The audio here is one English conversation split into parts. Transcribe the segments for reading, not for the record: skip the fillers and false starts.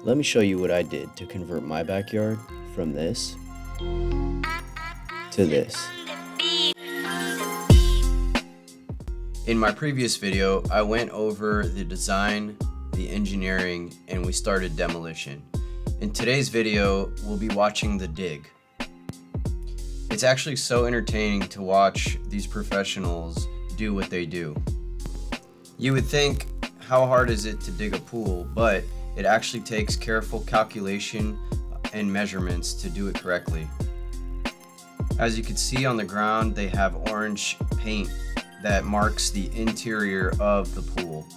Let me show you what I did to convert my backyard from this to this. In my previous video, I went over the design, the engineering, and we started demolition. In today's video, we'll be watching the dig. It's actually so entertaining to watch these professionals do what they do. You would think, how hard is it to dig a pool? But it actually takes careful calculation and measurements to do it correctly. As you can see on the ground, they have orange paint that marks the interior of the pool.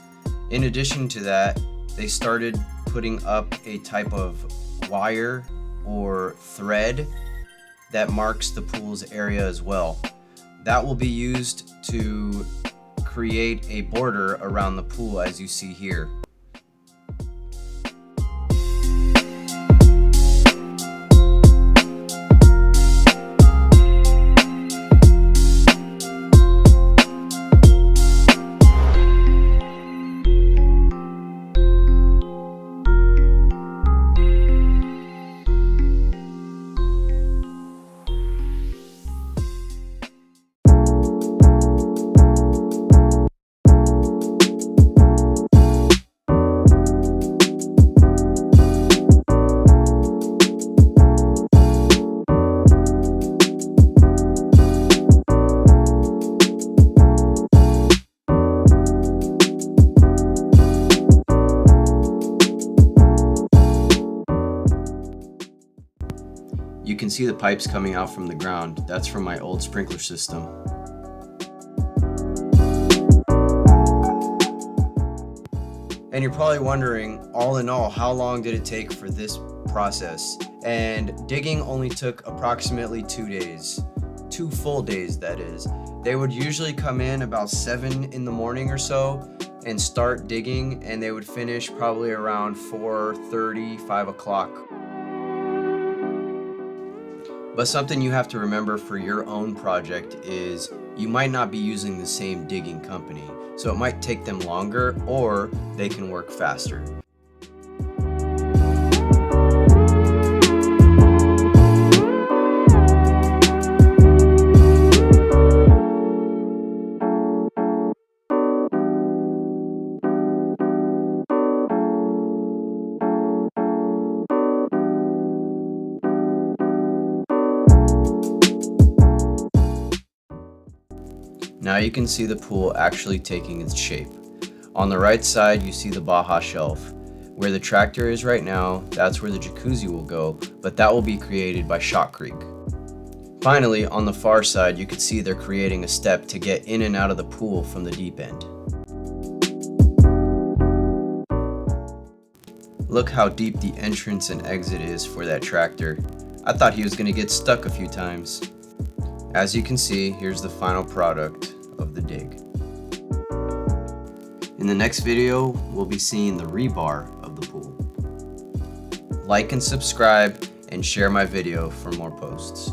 In addition to that, they started putting up a type of wire or thread that marks the pool's area as well. That will be used to create a border around the pool, as you see here. You can see the pipes coming out from the ground. That's from my old sprinkler system. And you're probably wondering, all in all, how long did it take for this process? And digging only took approximately 2 days. 2 full days, that is. They would usually come in about 7 in the morning or so and start digging, and they would finish probably around 4:30, 5 o'clock. But something you have to remember for your own project is you might not be using the same digging company, so it might take them longer or they can work faster. Now you can see the pool actually taking its shape. On the right side, you see the Baja shelf. Where the tractor is right now, that's where the jacuzzi will go, but that will be created by Shot Creek. Finally, on the far side, you can see they're creating a step to get in and out of the pool from the deep end. Look how deep the entrance and exit is for that tractor. I thought he was going to get stuck a few times. As you can see, here's the final product of the dig. In the next video, we'll be seeing the rebar of the pool. Like and subscribe and share my video for more posts.